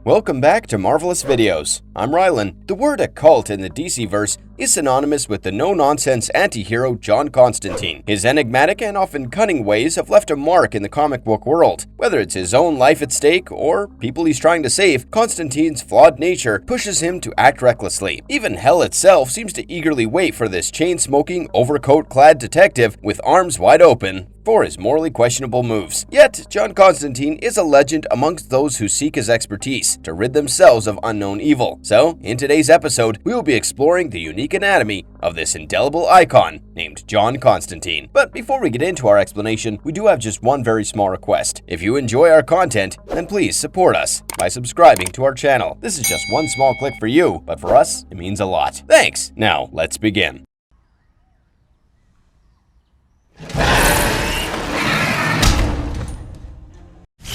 Welcome back to Marvelous Videos. I'm Rylan. The word occult in the DC-verse is synonymous with the no-nonsense anti-hero John Constantine. His enigmatic and often cunning ways have left a mark in the comic book world. Whether it's his own life at stake or people he's trying to save, Constantine's flawed nature pushes him to act recklessly. Even hell itself seems to eagerly wait for this chain-smoking, overcoat-clad detective with arms wide open for his morally questionable moves. Yet, John Constantine is a legend amongst those who seek his expertise to rid themselves of unknown evil. So, in today's episode, we will be exploring the unique anatomy of this indelible icon named John Constantine. But before we get into our explanation, we do have just one very small request. If you enjoy our content, then please support us by subscribing to our channel. This is just one small click for you, but for us, it means a lot. Thanks! Now, let's begin.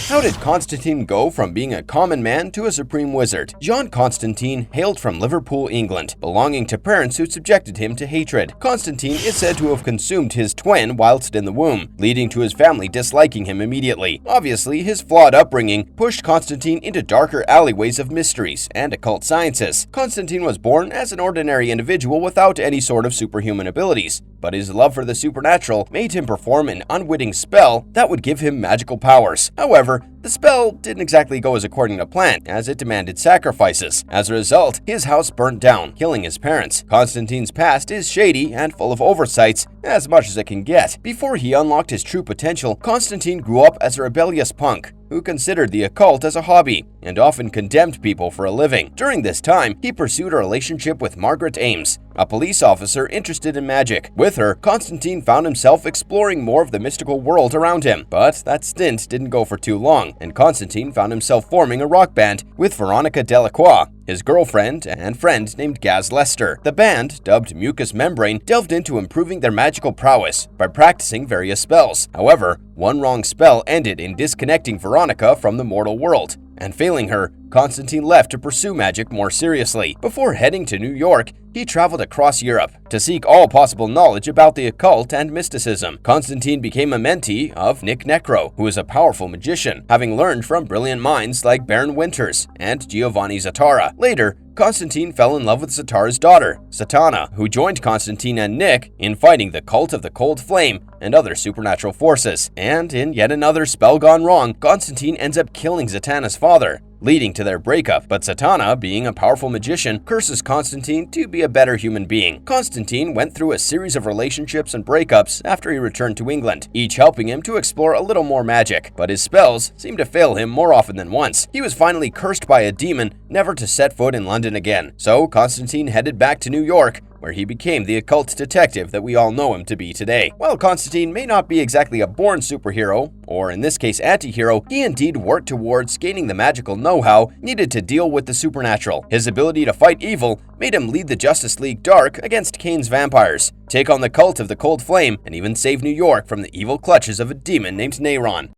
How did Constantine go from being a common man to a supreme wizard? John Constantine hailed from Liverpool, England, belonging to parents who subjected him to hatred. Constantine is said to have consumed his twin whilst in the womb, leading to his family disliking him immediately. Obviously, his flawed upbringing pushed Constantine into darker alleyways of mysteries and occult sciences. Constantine was born as an ordinary individual without any sort of superhuman abilities, but his love for the supernatural made him perform an unwitting spell that would give him magical powers. However, the spell didn't exactly go as according to plan, as it demanded sacrifices. As a result, his house burnt down, killing his parents. Constantine's past is shady and full of oversights, as much as it can get. Before he unlocked his true potential, Constantine grew up as a rebellious punk who considered the occult as a hobby and often condemned people for a living. During this time, he pursued a relationship with Margaret Ames, a police officer interested in magic. With her, Constantine found himself exploring more of the mystical world around him. But that stint didn't go for too long, and Constantine found himself forming a rock band with Veronica Delacroix, his girlfriend and friend named Gaz Lester. The band, dubbed Mucous Membrane, delved into improving their magical prowess by practicing various spells. However, one wrong spell ended in disconnecting Veronica from the mortal world, and failing her, Constantine left to pursue magic more seriously. Before heading to New York, he traveled across Europe to seek all possible knowledge about the occult and mysticism. Constantine became a mentee of Nick Necro, who is a powerful magician, having learned from brilliant minds like Baron Winters and Giovanni Zatara. Later, Constantine fell in love with Zatara's daughter, Satana, who joined Constantine and Nick in fighting the cult of the Cold Flame and other supernatural forces. And in yet another spell gone wrong, Constantine ends up killing Zatanna's father, leading to their breakup. But Satana, being a powerful magician, curses Constantine to be a better human being. Constantine went through a series of relationships and breakups after he returned to England, each helping him to explore a little more magic. But his spells seemed to fail him more often than once. He was finally cursed by a demon, never to set foot in London again. So Constantine headed back to New York, where he became the occult detective that we all know him to be today. While Constantine may not be exactly a born superhero, or in this case anti-hero, he indeed worked towards gaining the magical know-how needed to deal with the supernatural. His ability to fight evil made him lead the Justice League Dark against Kane's vampires, take on the cult of the Cold Flame, and even save New York from the evil clutches of a demon named Neyron.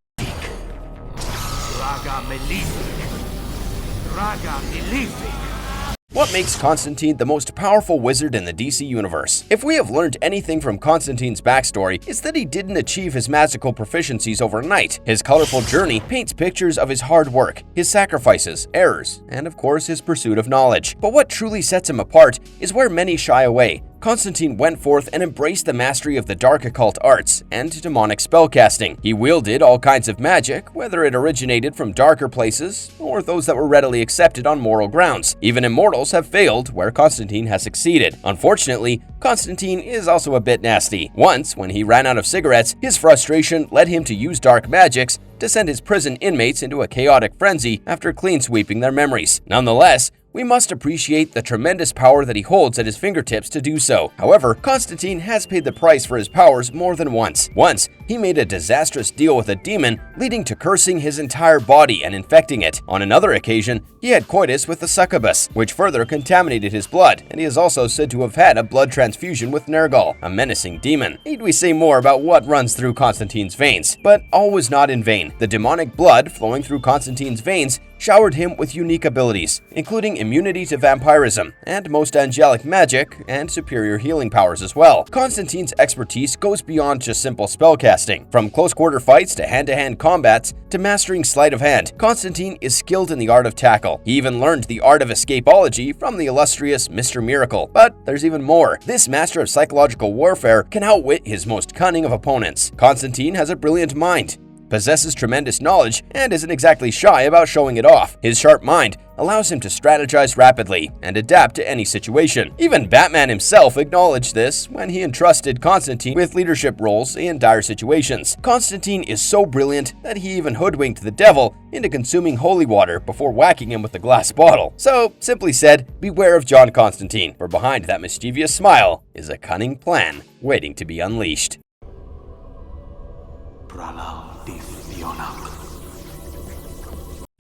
What makes Constantine the most powerful wizard in the DC universe? If we have learned anything from Constantine's backstory, it's that he didn't achieve his magical proficiencies overnight. His colorful journey paints pictures of his hard work, his sacrifices, errors, and of course his pursuit of knowledge. But what truly sets him apart is where many shy away. Constantine went forth and embraced the mastery of the dark occult arts and demonic spellcasting. He wielded all kinds of magic, whether it originated from darker places or those that were readily accepted on moral grounds. Even immortals have failed where Constantine has succeeded. Unfortunately, Constantine is also a bit nasty. Once, when he ran out of cigarettes, his frustration led him to use dark magics to send his prison inmates into a chaotic frenzy after clean sweeping their memories. Nonetheless, we must appreciate the tremendous power that he holds at his fingertips to do so. However, Constantine has paid the price for his powers more than once. Once, he made a disastrous deal with a demon, leading to cursing his entire body and infecting it. On another occasion, he had coitus with a succubus, which further contaminated his blood, and he is also said to have had a blood transfusion with Nergal, a menacing demon. Need we say more about what runs through Constantine's veins? But all was not in vain. The demonic blood flowing through Constantine's veins showered him with unique abilities, including immunity to vampirism, and most angelic magic, and superior healing powers as well. Constantine's expertise goes beyond just simple spellcasting. From close-quarter fights to hand-to-hand combats to mastering sleight of hand, Constantine is skilled in the art of tackle. He even learned the art of escapology from the illustrious Mr. Miracle. But there's even more. This master of psychological warfare can outwit his most cunning of opponents. Constantine has a brilliant mind, possesses tremendous knowledge, and isn't exactly shy about showing it off. His sharp mind allows him to strategize rapidly and adapt to any situation. Even Batman himself acknowledged this when he entrusted Constantine with leadership roles in dire situations. Constantine is so brilliant that he even hoodwinked the devil into consuming holy water before whacking him with a glass bottle. So, simply said, beware of John Constantine, for behind that mischievous smile is a cunning plan waiting to be unleashed.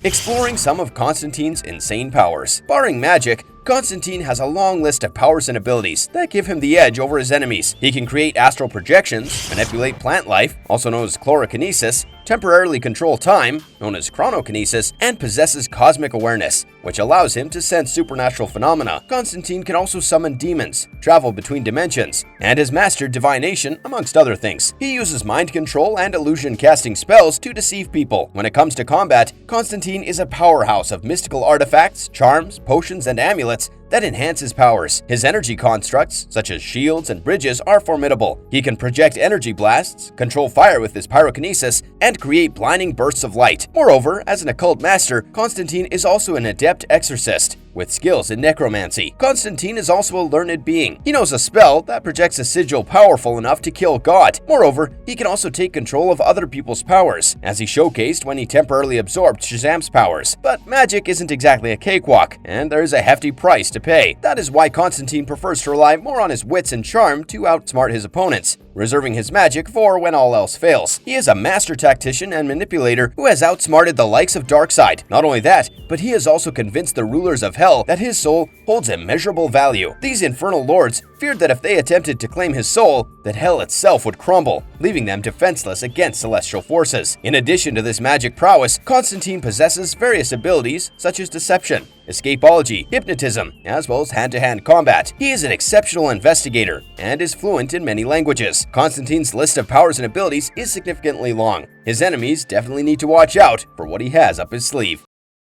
Exploring some of Constantine's insane powers. Barring magic, Constantine has a long list of powers and abilities that give him the edge over his enemies. He can create astral projections, manipulate plant life, also known as chlorokinesis, temporarily control time, known as chronokinesis, and possesses cosmic awareness, which allows him to sense supernatural phenomena. Constantine can also summon demons, travel between dimensions, and has mastered divination, amongst other things. He uses mind control and illusion casting spells to deceive people. When it comes to combat, Constantine is a powerhouse of mystical artifacts, charms, potions, and amulets that enhance his powers. His energy constructs, such as shields and bridges, are formidable. He can project energy blasts, control fire with his pyrokinesis, and create blinding bursts of light. Moreover, as an occult master, Constantine is also an adept exorcist with skills in necromancy. Constantine is also a learned being. He knows a spell that projects a sigil powerful enough to kill God. Moreover, he can also take control of other people's powers, as he showcased when he temporarily absorbed Shazam's powers. But magic isn't exactly a cakewalk, and there is a hefty price to pay. That is why Constantine prefers to rely more on his wits and charm to outsmart his opponents, reserving his magic for when all else fails. He is a master tactician and manipulator who has outsmarted the likes of Darkseid. Not only that, but he has also convinced the rulers of hell that his soul holds immeasurable value. These infernal lords feared that if they attempted to claim his soul, that hell itself would crumble, leaving them defenseless against celestial forces. In addition to this magic prowess, Constantine possesses various abilities such as deception, escapology, hypnotism, as well as hand-to-hand combat. He is an exceptional investigator and is fluent in many languages. Constantine's list of powers and abilities is significantly long. His enemies definitely need to watch out for what he has up his sleeve.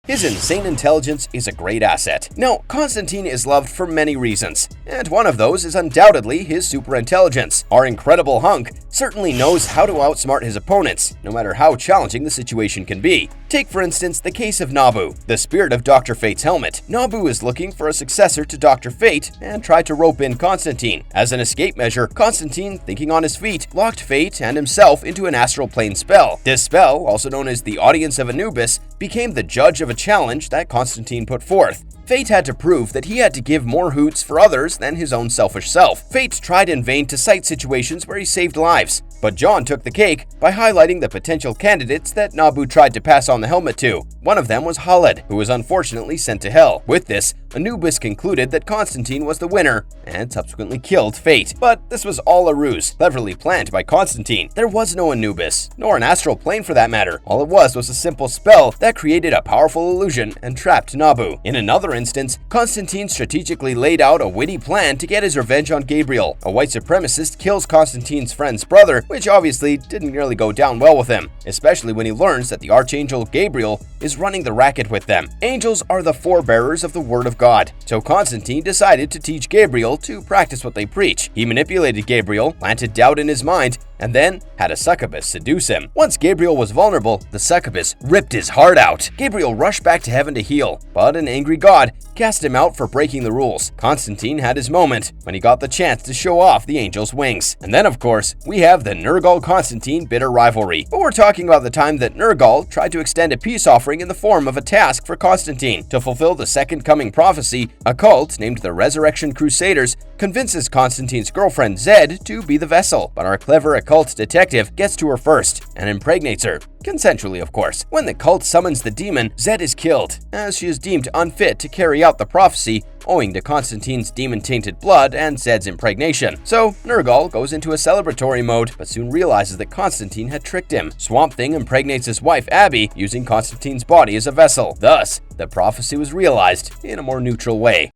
His insane intelligence is a great asset. Now, Constantine is loved for many reasons, and one of those is undoubtedly his superintelligence. Our incredible hunk certainly knows how to outsmart his opponents, no matter how challenging the situation can be. Take, for instance, the case of Nabu, the spirit of Dr. Fate's helmet. Nabu is looking for a successor to Dr. Fate and tried to rope in Constantine. As an escape measure, Constantine, thinking on his feet, locked Fate and himself into an astral plane spell. This spell, also known as the Audience of Anubis, became the judge of a challenge that Constantine put forth. Fate had to prove that he had to give more hoots for others than his own selfish self. Fate tried in vain to cite situations where he saved lives, but John took the cake by highlighting the potential candidates that Nabu tried to pass on the helmet to. One of them was Khaled, who was unfortunately sent to hell. With this, Anubis concluded that Constantine was the winner and subsequently killed Fate. But this was all a ruse, cleverly planned by Constantine. There was no Anubis, nor an astral plane for that matter. All it was a simple spell that created a powerful illusion and trapped Nabu. In another instance, Constantine strategically laid out a witty plan to get his revenge on Gabriel. A white supremacist kills Constantine's friend's brother, which obviously didn't really go down well with him, especially when he learns that the archangel Gabriel is running the racket with them. Angels are the forebearers of the word of God, so Constantine decided to teach Gabriel to practice what they preach. He manipulated Gabriel, planted doubt in his mind, and then had a succubus seduce him. Once Gabriel was vulnerable, the succubus ripped his heart out. Gabriel rushed back to heaven to heal, but an angry god cast him out for breaking the rules. Constantine had his moment when he got the chance to show off the angel's wings. And then, of course, we have the Nergal-Constantine bitter rivalry. But we're talking about the time that Nergal tried to extend a peace offering in the form of a task for Constantine. To fulfill the Second Coming prophecy, a cult named the Resurrection Crusaders convinces Constantine's girlfriend Zed to be the vessel. But our clever occult cult detective gets to her first and impregnates her. Consensually, of course. When the cult summons the demon, Zed is killed, as she is deemed unfit to carry out the prophecy owing to Constantine's demon-tainted blood and Zed's impregnation. So, Nergal goes into a celebratory mode, but soon realizes that Constantine had tricked him. Swamp Thing impregnates his wife Abby, using Constantine's body as a vessel. Thus, the prophecy was realized in a more neutral way.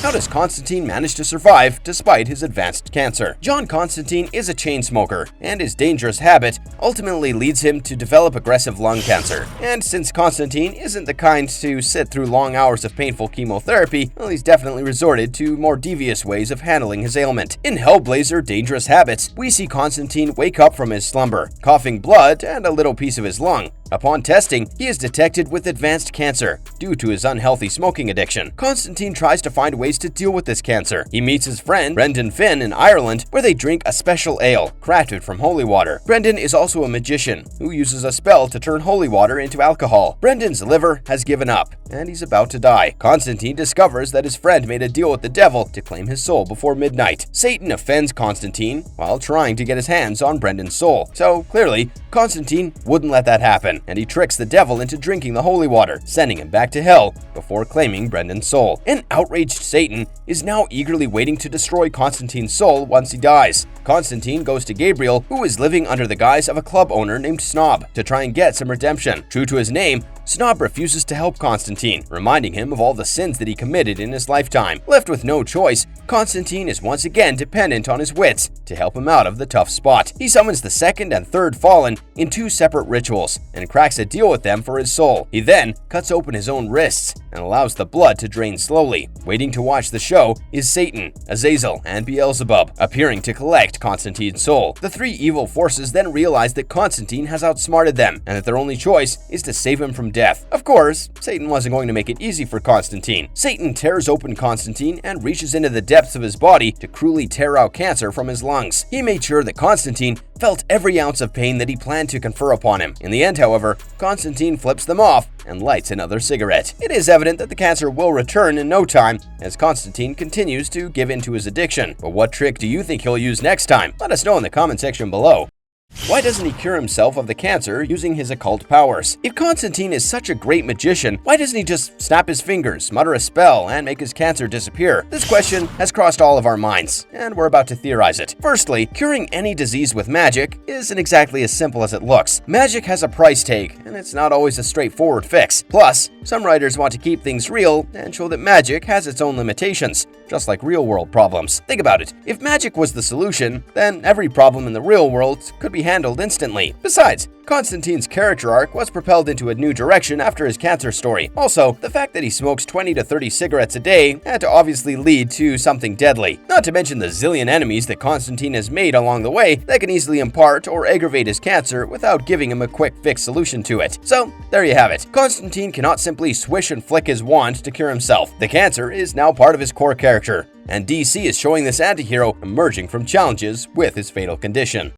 How does Constantine manage to survive despite his advanced cancer? John Constantine is a chain smoker, and his dangerous habit ultimately leads him to develop aggressive lung cancer. And since Constantine isn't the kind to sit through long hours of painful chemotherapy, well, he's definitely resorted to more devious ways of handling his ailment. In Hellblazer: Dangerous Habits, we see Constantine wake up from his slumber, coughing blood and a little piece of his lung. Upon testing, he is detected with advanced cancer due to his unhealthy smoking addiction. Constantine tries to find ways to deal with this cancer. He meets his friend Brendan Finn in Ireland, where they drink a special ale crafted from holy water. Brendan is also a magician who uses a spell to turn holy water into alcohol. Brendan's liver has given up, and he's about to die. Constantine discovers that his friend made a deal with the devil to claim his soul before midnight. Satan offends Constantine while trying to get his hands on Brendan's soul. So clearly, Constantine wouldn't let that happen, and he tricks the devil into drinking the holy water, sending him back to hell before claiming Brendan's soul. An outraged Satan is now eagerly waiting to destroy Constantine's soul once he dies. Constantine goes to Gabriel, who is living under the guise of a club owner named Snob, to try and get some redemption. True to his name, Snob refuses to help Constantine, reminding him of all the sins that he committed in his lifetime. Left with no choice, Constantine is once again dependent on his wits to help him out of the tough spot. He summons the second and third fallen in two separate rituals and cracks a deal with them for his soul. He then cuts open his own wrists and allows the blood to drain slowly. Waiting to watch the show is Satan, Azazel, and Beelzebub, appearing to collect Constantine's soul. The three evil forces then realize that Constantine has outsmarted them, and that their only choice is to save him from death. Of course, Satan wasn't going to make it easy for Constantine. Satan tears open Constantine and reaches into the depths of his body to cruelly tear out cancer from his lungs. He made sure that Constantine felt every ounce of pain that he planned to confer upon him. In the end, however, Constantine flips them off and lights another cigarette. It is evident that the cancer will return in no time as Constantine continues to give in to his addiction. But what trick do you think he'll use next time? Let us know in the comment section below. Why doesn't he cure himself of the cancer using his occult powers? If Constantine is such a great magician, why doesn't he just snap his fingers, mutter a spell, and make his cancer disappear? This question has crossed all of our minds, and we're about to theorize it. Firstly, curing any disease with magic isn't exactly as simple as it looks. Magic has a price tag, and it's not always a straightforward fix. Plus, some writers want to keep things real and show that magic has its own limitations, just like real-world problems. Think about it. If magic was the solution, then every problem in the real world could be handled instantly. Besides, Constantine's character arc was propelled into a new direction after his cancer story. Also, the fact that he smokes 20 to 30 cigarettes a day had to obviously lead to something deadly. Not to mention the zillion enemies that Constantine has made along the way that can easily impart or aggravate his cancer without giving him a quick fix solution to it. So, there you have it. Constantine cannot simply swish and flick his wand to cure himself. The cancer is now part of his core character, and DC is showing this antihero emerging from challenges with his fatal condition.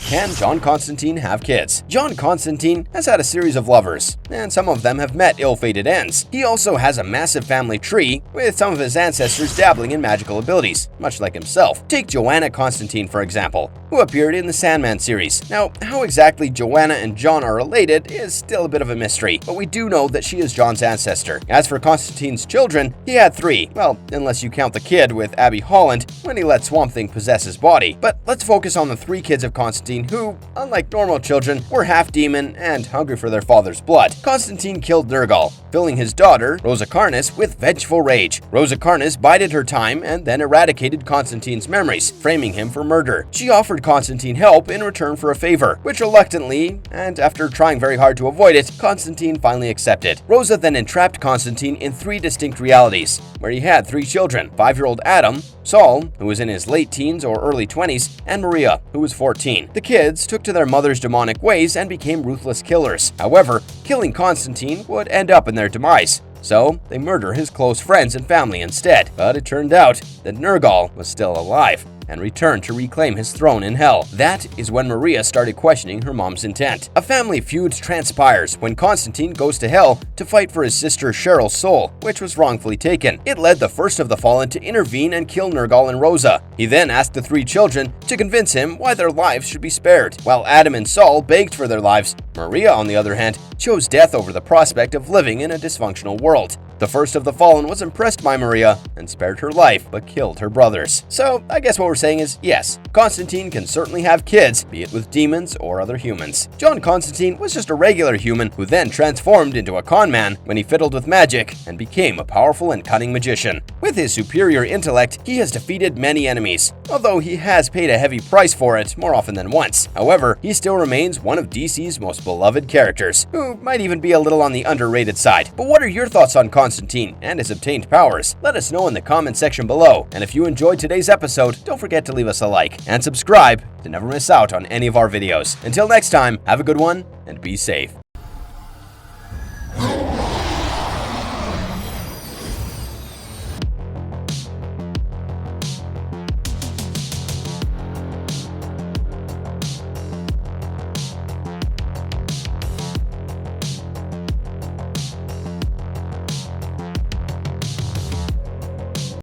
Can John Constantine have kids? John Constantine has had a series of lovers, and some of them have met ill-fated ends. He also has a massive family tree, with some of his ancestors dabbling in magical abilities, much like himself. Take Joanna Constantine, for example, who appeared in the Sandman series. Now, how exactly Joanna and John are related is still a bit of a mystery, but we do know that she is John's ancestor. As for Constantine's children, he had 3. Well, unless you count the kid with Abby Holland when he let Swamp Thing possess his body. But let's focus on the 3 kids of Constantine who, unlike normal children, were half demon and hungry for their father's blood. Constantine killed Nergal, filling his daughter, Rosa Carnis, with vengeful rage. Rosa Carnis bided her time and then eradicated Constantine's memories, framing him for murder. She offered Constantine help in return for a favor, which reluctantly, and after trying very hard to avoid it, Constantine finally accepted. Rosa then entrapped Constantine in 3 distinct realities, where he had 3 children: 5-year-old Adam, Saul, who was in his late teens or early 20s, and Maria, who was 14. The kids took to their mother's demonic ways and became ruthless killers. However, killing Constantine would end up in their demise, so they murder his close friends and family instead. But it turned out that Nergal was still alive. and return to reclaim his throne in hell. That is when Maria started questioning her mom's intent. A family feud transpires when Constantine goes to hell to fight for his sister Cheryl's soul, which was wrongfully taken. It led the first of the fallen to intervene and kill Nergal and Rosa. He then asked the three children to convince him why their lives should be spared. While Adam and Saul begged for their lives, Maria, on the other hand, chose death over the prospect of living in a dysfunctional world. The first of the fallen was impressed by Maria and spared her life, but killed her brothers. So, I guess what we're saying is, yes, Constantine can certainly have kids, be it with demons or other humans. John Constantine was just a regular human who then transformed into a con man when he fiddled with magic and became a powerful and cunning magician. With his superior intellect, he has defeated many enemies, although he has paid a heavy price for it more often than once. However, he still remains one of DC's most beloved characters, who might even be a little on the underrated side. But what are your thoughts on Constantine and his obtained powers? Let us know in the comment section below. And if you enjoyed today's episode, don't forget to leave us a like and subscribe to never miss out on any of our videos. Until next time, have a good one and be safe.